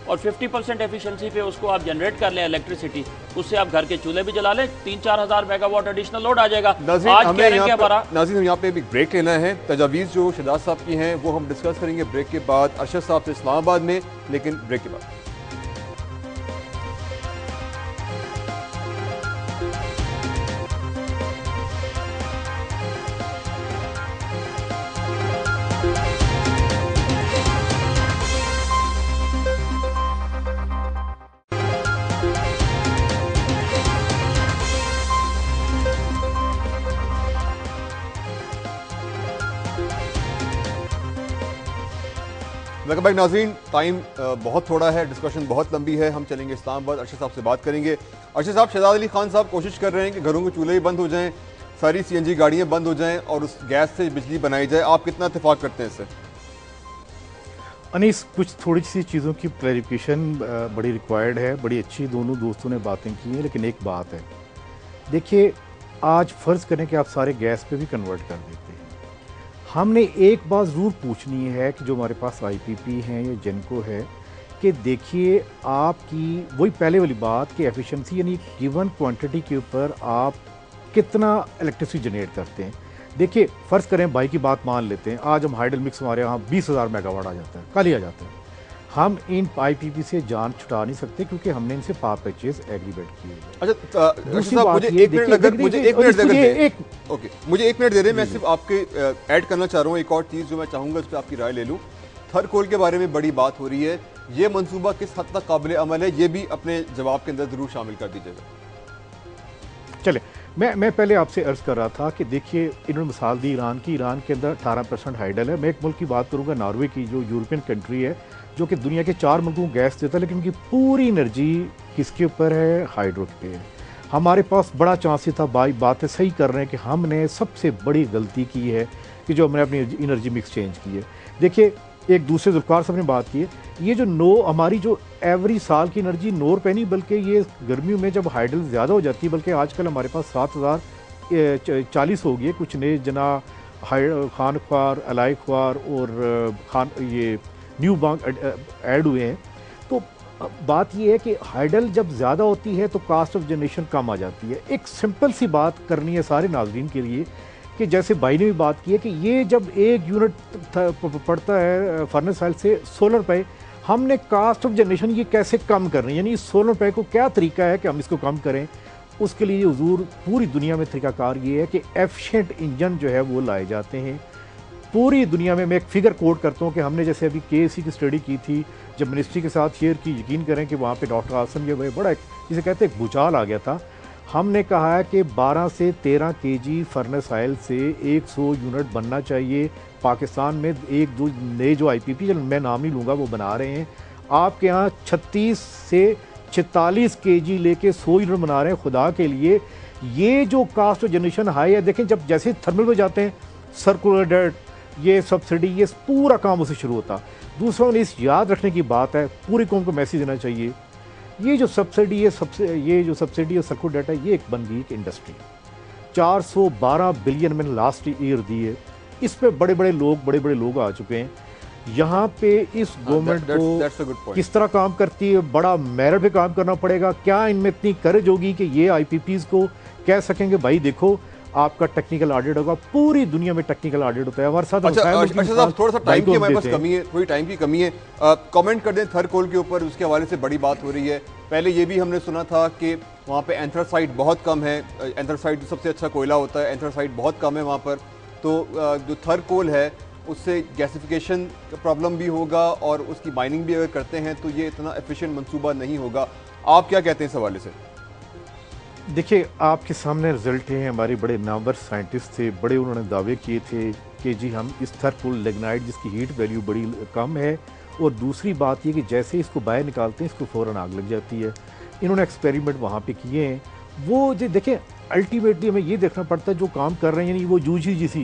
और 50% एफिशिएंसी पे उसको आप जनरेट कर लें इलेक्ट्रिसिटी, उससे आप घर के चूल्हे भी जला लें, 3-4 हज़ार मेगावाट एडिशनल लोड आ जाएगा। नाज़रीन, हमें यहाँ पे भी ब्रेक लेना है। तजावीज़ जो शहजाद साहब की हैं वो हम डिस्कस करेंगे ब्रेक के बाद अरशद साहब से इस्लामाबाद में, लेकिन ब्रेक के बाद। वेलकम बैक नाज़रीन। टाइम बहुत थोड़ा है, डिस्कशन बहुत लंबी है, हम चलेंगे इस्लामाबाद, अरशद साहब से बात करेंगे। अरशद साहब, शहजाद अली खान साहब कोशिश कर रहे हैं कि घरों के चूल्हे बंद हो जाएं, सारी CNG गाड़ियां बंद हो जाएं और उस गैस से बिजली बनाई जाए। आप कितना इत्तेफाक करते हैं इससे? अनीस, कुछ थोड़ी सी चीज़ों की क्लैरिफिकेशन बड़ी रिक्वायर्ड है। बड़ी अच्छी दोनों दोस्तों ने बातें की हैं, लेकिन एक बात है, देखिए आज फ़र्ज़ करें कि आप सारे गैस पे भी कन्वर्ट कर देते हैं, हमने एक बात ज़रूर पूछनी है कि जो हमारे पास IPP हैं या जेनको है, कि देखिए आपकी वही पहले वाली बात कि एफिशिएंसी यानी गिवन क्वांटिटी के ऊपर आप कितना इलेक्ट्रिसिटी जनरेट करते हैं। देखिए फ़र्ज़ करें भाई की बात मान लेते हैं, आज हम हाइडल मिक्स हमारे यहाँ 20,000 मेगावाट आ जाता है, कल ही आ जाता है। हम इन IPP से जान छुटा नहीं सकते क्योंकि हमने इनसे पावर परचेज एग्रीमेंट किए हैं। अच्छा साहब, मुझे एक मिनट दे रहे हैं, मैं सिर्फ आपके ऐड करना चाह रहा हूँ एक और चीज़ जो मैं चाहूँगा, उस पर आपकी राय ले लूँ। थर कोल के बारे में बड़ी बात हो रही है, ये मंसूबा किस हद तक काबिल अमल है, ये भी अपने जवाब के अंदर ज़रूर शामिल कर दीजिएगा। चले, मैं पहले आपसे अर्ज़ कर रहा था कि देखिए इन्होंने मिसाल दी ईरान की, ईरान के अंदर 18% हाइडल है। मैं एक मुल्क की बात करूँगा, नॉर्वे की, जो यूरोपियन कंट्री है, जो कि दुनिया के 4 मुल्कों को गैस देता है, लेकिन उनकी पूरी एनर्जी किसके ऊपर है? हाइड्रो पे है। हमारे पास बड़ा चांस था, बातें सही कर रहे हैं कि हमने सबसे बड़ी गलती की है कि जो हमने अपनी एनर्जी मिक्स चेंज की है। देखिए एक दूसरे ज़ुल्फ़िकार साहब ने बात की है, ये जो हमारी जो एवरी साल की एनर्जी 9 रुपये नहीं, बल्कि ये गर्मियों में जब हाइडल ज़्यादा हो जाती है, बल्कि आजकल हमारे पास 7,040 हो गई है। कुछ नए जना खान ख्वार, अलाई ख्वार और ये न्यू बैंक ऐड हुए हैं। तो बात ये है कि हाइडल जब ज़्यादा होती है तो कास्ट ऑफ जनरेशन कम आ जाती है। एक सिंपल सी बात करनी है सारे नाज़रीन के लिए कि जैसे भाई ने भी बात की है कि ये जब 1 यूनिट पड़ता है फर्नेस ऑयल से 16 रुपये, हमने कास्ट ऑफ जनरेशन ये कैसे कम करनी है, यानी 16 रुपये को क्या तरीका है कि हम इसको कम करें। उसके लिए हुजूर पूरी दुनिया में तरीकाकार ये है कि एफिशिएंट इंजन जो है वो लाए जाते हैं पूरी दुनिया में। मैं एक फिगर कोट करता हूँ कि हमने जैसे अभी KSC की स्टडी की थी, जब मिनिस्ट्री के साथ शेयर की, यकीन करें कि वहाँ पे डॉक्टर आसम ये बड़ा जिसे कहते हैं भूचाल आ गया था। हमने कहा है कि 12 से 13 kg फर्नेस ऑयल से 100 यूनिट बनना चाहिए। पाकिस्तान में 1-2 नए जो IPP, जो मैं नाम नहीं लूँगा, वो बना रहे हैं। आपके यहाँ 36 से 46 kg लेके 100 यूनिट बना रहे हैं। खुदा के लिए ये जो कास्ट ऑफ जनरेशन हाई है, देखें जब जैसे थर्मल में जाते हैं, सर्कुलर डेट, ये सब्सिडी, ये पूरा काम उससे शुरू होता। दूसरा इस याद रखने की बात है, पूरी कौम को मैसेज देना चाहिए, ये जो सब्सिडी है सर्कुलर डेट है, ये एक बन गई एक इंडस्ट्री। 412 बिलियन मैंने लास्ट ईयर दी है। इस पे बड़े बड़े लोग आ चुके हैं। यहाँ पे इस गवर्नमेंट को किस तरह काम करती है, बड़ा मेरिट पे काम करना पड़ेगा। क्या इनमें इतनी करेज होगी कि ये IPPs को कह सकेंगे भाई देखो आपका टेक्निकल ऑडिट होगा। पूरी दुनिया में टेक्निकल ऑडिट होता है हमारे साथ। अच्छा साहब, थोड़ा सा टाइम की हमारे पास कमी है, थोड़ी टाइम की कमी है। कमेंट कर दें थर कोल के ऊपर, उसके हवाले से बड़ी बात हो रही है। पहले ये भी हमने सुना था कि वहाँ पे एंथ्रासाइट बहुत कम है, एंथ्रासाइट जो सबसे अच्छा कोयला होता है, एंथ्रासाइट बहुत कम है वहाँ पर। तो जो थर कोल है उससे गैसिफिकेशन का प्रॉब्लम भी होगा और उसकी माइनिंग भी अगर करते हैं तो ये इतना एफिशिएंट मंसूबा नहीं होगा। आप क्या कहते हैं इस हवाले से? देखिए आपके सामने रिजल्ट हैं। हमारे बड़े नामवर साइंटिस्ट थे, बड़े उन्होंने दावे किए थे कि जी हम इस थर कोल लिग्नाइट जिसकी हीट वैल्यू बड़ी कम है, और दूसरी बात ये कि जैसे इसको बाहर निकालते हैं इसको फ़ौरन आग लग जाती है। इन्होंने एक्सपेरिमेंट वहाँ पे किए हैं। वो जो देखें अल्टीमेटली हमें ये देखना पड़ता है जो काम कर रहे हैं, यानी वो UGC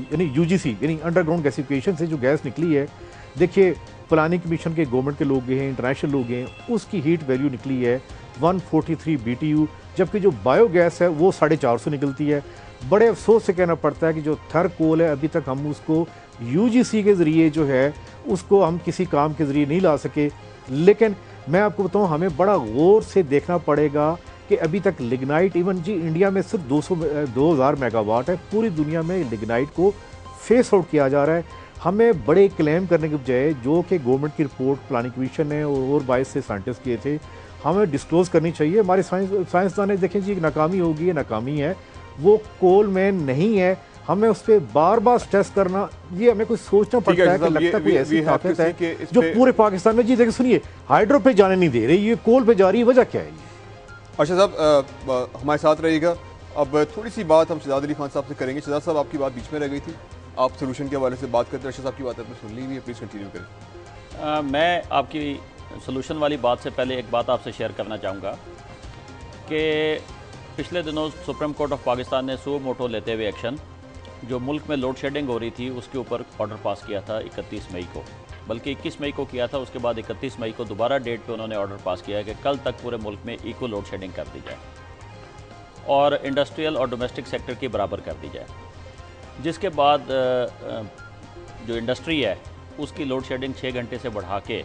यानी अंडरग्राउंड गैसिफिकेशन से जो गैस निकली है। देखिए प्लानिंग कमीशन के गवर्नमेंट के लोग गए हैं, इंटरनेशनल लोग गए हैं, उसकी हीट वैल्यू निकली है 143 BTU, जबकि जो बायोगैस है वो 450 निकलती है। बड़े अफसोस से कहना पड़ता है कि जो थर कोल है अभी तक हम उसको UGC के ज़रिए जो है उसको हम किसी काम के ज़रिए नहीं ला सके। लेकिन मैं आपको बताऊं हमें बड़ा गौर से देखना पड़ेगा कि अभी तक लिग्नाइट, इवन जी इंडिया में सिर्फ 2000 मेगावाट है, पूरी दुनिया में लिग्नाइट को फेस आउट किया जा रहा है। हमें बड़े क्लेम करने के बजाय जो कि गवर्नमेंट की रिपोर्ट प्लानिंग कमीशन ने और 22 से साइंटिस्ट किए थे, हमें डिस्क्लोज़ करनी चाहिए। हमारे साइंसदान ने देखें जी नाकामी होगी, ये नाकामी है, वो कोल में नहीं है। हमें उस पर बार बार स्ट्रेस करना, ये हमें कुछ सोचना पड़ता है कि लगता कोई ऐसी ताकत है जो पूरे पाकिस्तान में, जी देखिए सुनिए, हाइड्रो पे जाने नहीं दे रही, ये कोल पे जा रही है, वजह क्या है ये? अच्छा साहब हमारे साथ रहिएगा। अब थोड़ी सी बात हम शहजाद अली खान साहब से करेंगे। शहजाद साहब आपकी बात बीच में रह गई थी, आप सोल्यूशन के हवाले से बात करते हैं, अर्शद साहब की बात आपने सुन ली हुई है, प्लीज़ कंटिन्यू करें। मैं आपकी सोल्यूशन वाली बात से पहले एक बात आपसे शेयर करना चाहूँगा कि पिछले दिनों सुप्रीम कोर्ट ऑफ पाकिस्तान ने सो मोटो लेते हुए एक्शन, जो मुल्क में लोड शेडिंग हो रही थी उसके ऊपर ऑर्डर पास किया था 31 मई को, बल्कि 21 मई को किया था। उसके बाद 31 मई को दोबारा डेट पे उन्होंने ऑर्डर पास किया है कि कल तक पूरे मुल्क में इक्वल लोड शेडिंग कर दी जाए और इंडस्ट्रियल और डोमेस्टिक सेक्टर की बराबर कर दी जाए। जिसके बाद जो इंडस्ट्री है उसकी लोड शेडिंग 6 घंटे से बढ़ा के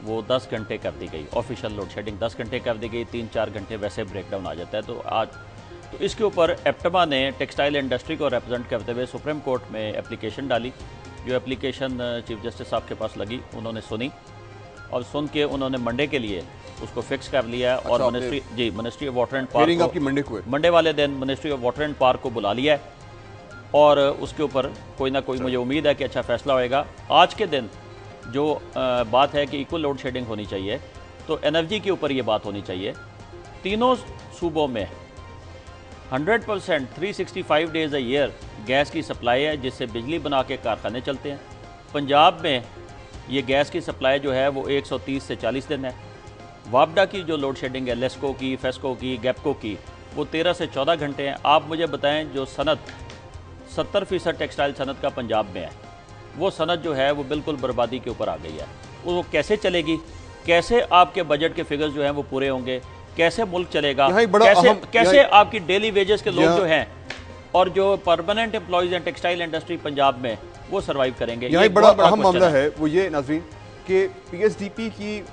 वो 10 घंटे कर दी गई। ऑफिशियल लोड शेडिंग 10 घंटे कर दी गई, 3-4 घंटे वैसे ब्रेकडाउन आ जाता है। तो इसके ऊपर एप्टमा ने टेक्सटाइल इंडस्ट्री को रिप्रेजेंट करते हुए सुप्रीम कोर्ट में एप्लीकेशन डाली। जो एप्लीकेशन चीफ जस्टिस साहब के पास लगी, उन्होंने सुनी और सुन के उन्होंने मंडे के लिए उसको फिक्स कर लिया और ministry of water and park Monday वाले दिन ministry of water and park को बुला लिया है और उसके ऊपर कोई ना कोई मुझे उम्मीद है कि अच्छा फैसला होएगा। आज के दिन जो बात है कि इक्वल लोड शेडिंग होनी चाहिए, तो एनर्जी के ऊपर ये बात होनी चाहिए। तीनों सूबों में 100% 365 डेज़ अ ईयर गैस की सप्लाई है, जिससे बिजली बना के कारखाने चलते हैं। पंजाब में ये गैस की सप्लाई जो है वो 130 से 40 दिन है। वापडा की जो लोड शेडिंग है, लेस्को की, फेस्को की, गैपको की, वो 13 से 14 घंटे हैं। आप मुझे बताएं, जो सनत 70% टेक्सटाइल सनत का पंजाब में है, वो सनत जो है वो बिल्कुल बर्बादी के ऊपर आ गई है। वो कैसे चलेगी? कैसे आपके बजट के फिगर्स जो हैं वो पूरे होंगे? कैसे मुल्क चलेगा? कैसे आपकी डेली वेजेस के लोग जो हैं और जो परमानेंट एम्प्लॉयज हैं टेक्सटाइल इंडस्ट्री पंजाब में, वो सर्वाइव करेंगे? यही बड़ा अहम मामला है। वो ये नाज़रीन कि पीएसडीपी की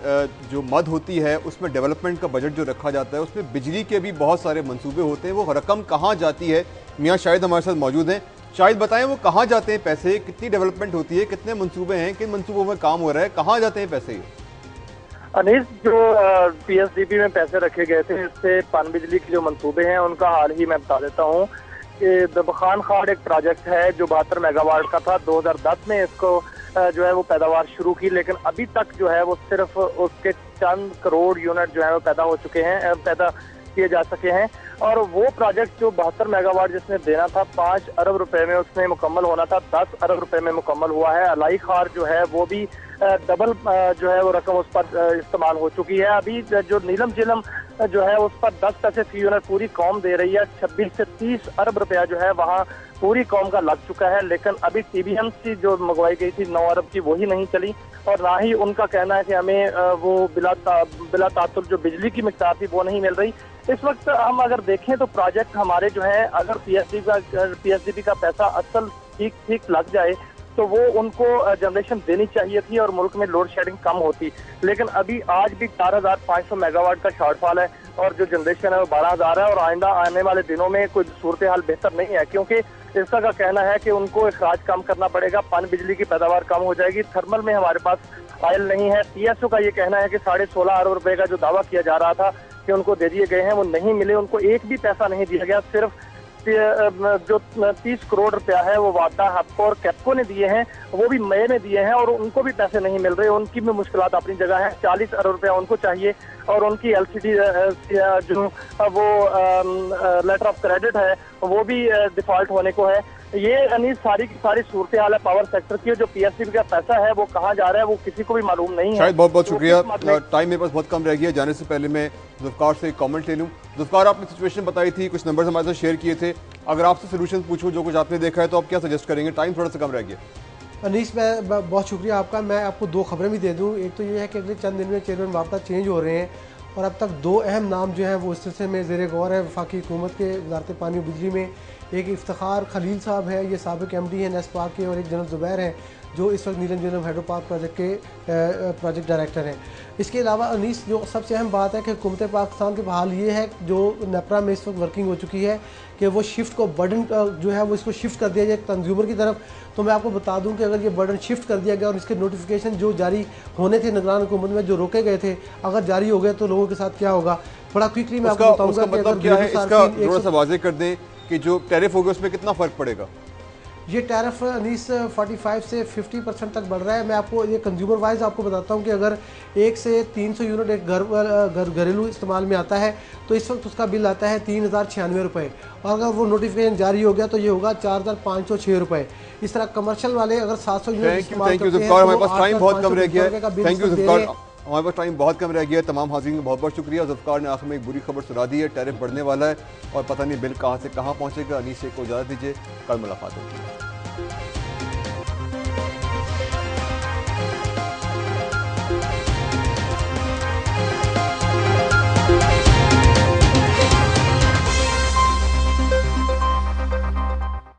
जो मद होती है उसमें डेवलपमेंट का बजट जो रखा जाता है, उसमें बिजली के भी बहुत सारे मंसूबे होते हैं। वो रकम कहाँ जाती है? मियाँ शाहिद हमारे साथ मौजूद हैं। शायद बताएं वो कहाँ जाते हैं पैसे, कितनी डेवलपमेंट होती है, कितने मंसूबे हैं, किन मंसूबों में काम हो रहा है, कहाँ जाते हैं पैसे? अनीस, जो पीएसडीपी में पैसे रखे गए थे, इससे पन बिजली के जो मंसूबे हैं उनका हाल ही मैं बता देता हूँ कि दबखान खाड़ एक प्रोजेक्ट है जो 72 मेगावाट का था। 2010 में इसको जो है वो पैदावार शुरू की, लेकिन अभी तक जो है वो सिर्फ उसके चंद करोड़ यूनिट जो है वो पैदा हो चुके हैं, पैदा किए जा सके हैं। और वो प्रोजेक्ट जो 72 मेगावाट जिसने देना था 5 अरब रुपए में उसने मुकम्मल होना था, 10 अरब रुपए में मुकम्मल हुआ है। अलाई खार जो है वो भी डबल जो है वो रकम उस पर इस्तेमाल हो चुकी है। अभी जो नीलम झीलम जो है उस पर 10 पैसे फी यूनिट पूरी कौम दे रही है। 26 से 30 अरब रुपया जो है वहाँ पूरी कौम का लग चुका है। लेकिन अभी टीबीएमसी जो मंगवाई गई थी 9 अरब की, वही नहीं चली और ना ही उनका कहना है कि हमें वो बिला तातुल जो बिजली की मिकदार थी वो नहीं मिल रही। इस वक्त हम अगर देखें तो प्रोजेक्ट हमारे जो है, अगर पीएसडीपी का पैसा असल ठीक लग जाए तो वो उनको जनरेशन देनी चाहिए थी और मुल्क में लोड शेडिंग कम होती। लेकिन अभी आज भी 4500 मेगावाट का शॉर्टफॉल है और जो जनरेशन है वो 12000 है और आइंदा आने वाले दिनों में कोई सूरत हाल बेहतर नहीं है, क्योंकि इसका का कहना है कि उनको अखराज कम करना पड़ेगा, पन बिजली की पैदावार कम हो जाएगी। थर्मल में हमारे पास ऑयल नहीं है। टीएसओ का ये कहना है कि 16.5 अरब रुपए का जो दावा किया जा रहा था कि उनको दे दिए गए हैं, वो नहीं मिले, उनको एक भी पैसा नहीं दिया गया। सिर्फ जो 30 करोड़ रुपया है वो वादा हप्को और कैप्को ने दिए हैं, वो भी मई में दिए हैं और उनको भी पैसे नहीं मिल रहे। उनकी भी मुश्किलात अपनी जगह है। 40 अरब रुपया उनको चाहिए और उनकी एलसीडी जो वो लेटर ऑफ क्रेडिट है वो भी डिफॉल्ट होने को है। ये यानी सारी की सारी सूरत हाल है पावर सेक्टर की। जो पीएसडीपी का पैसा है वो कहाँ जा रहा है वो किसी को भी मालूम नहीं है। शायद बहुत बहुत शुक्रिया। टाइम मेरे पास बहुत कम रह गया। जाने से पहले मैं जुल्फकार से एक कमेंट ले लूँ। जुल्फकार, आपने सिचुएशन बताई थी, कुछ नंबर्स हमारे साथ शेयर किए थे। अगर आपसे सोल्यूशन पूछूं जो कुछ आपने देखा है तो आप क्या सजेस्ट करेंगे? टाइम थोड़ा सा कम रह गया। अनीस, मैं बहुत शुक्रिया आपका। मैं आपको 2 खबरें भी दे दूँ। एक तो ये है कि अगले चंद दिन में चेयरमैन वापस चेंज हो रहे हैं और अब तक 2 अहम नाम जो हैं वो इस सिलसिले में ज़ेर गौर है वफाकी हुकूमत के वज़ारत पानी और बिजली में। एक इफ्तिखार खलील साहब है, ये साबिक एमडी हैं नेस्ट पार्क के, और एक जनरल ज़ुबैर हैं जो इस वक्त नीलम झीलम हाइड्रो पार्क प्रोजेक्ट के प्रोजेक्ट डायरेक्टर हैं। इसके अलावा अनीस, जो सबसे अहम बात है कि हुकूमत पाकिस्तान के हाल ये है जो नेपरा में इस वक्त वर्किंग हो चुकी है कि वो शिफ्ट को बर्डन जो है वो इसको शिफ्ट कर दिया जाए कंज्यूमर की तरफ। तो मैं आपको बता दूं कि अगर ये बर्डन शिफ्ट कर दिया गया और इसके नोटिफिकेशन जो जारी होने थे निगरान हुकूमत में जो रोके गए थे, अगर जारी हो गए तो लोगों के साथ क्या होगा? बड़ा क्विकली मैं आपको बताऊंगा। मतलब क्या है इसका थोड़ा सा वाज़ेह कर दें कि जो टैरिफ होगा उसमें कितना फ़र्क पड़ेगा? ये टैरिफ अनीस 45 से 50% तक बढ़ रहा है। मैं आपको ये कंज्यूमर वाइज आपको बताता हूँ कि अगर 1 से 300 यूनिट एक घरेलू इस्तेमाल में आता है तो इस वक्त उसका बिल आता है 3096 रुपये, और अगर वो नोटिफिकेशन जारी हो गया तो ये होगा 4506 रुपये। इस तरह कमर्शियल वाले अगर 700 यूनिट इस्तेमाल करते हैं तो हमारे पास टाइम बहुत कम रह गया है। Thank you. हमारे पास टाइम बहुत कम रह गया है। तमाम हाज़रीन का बहुत बहुत शुक्रिया। ज़ुल्फ़िकार ने आखिर में एक बुरी खबर सुना दी है, टैरिफ बढ़ने वाला है और पता नहीं बिल कहाँ से कहाँ पहुँचेगा। अनीस शेख को इजाज़त दीजिए, कल मुलाकात होगी।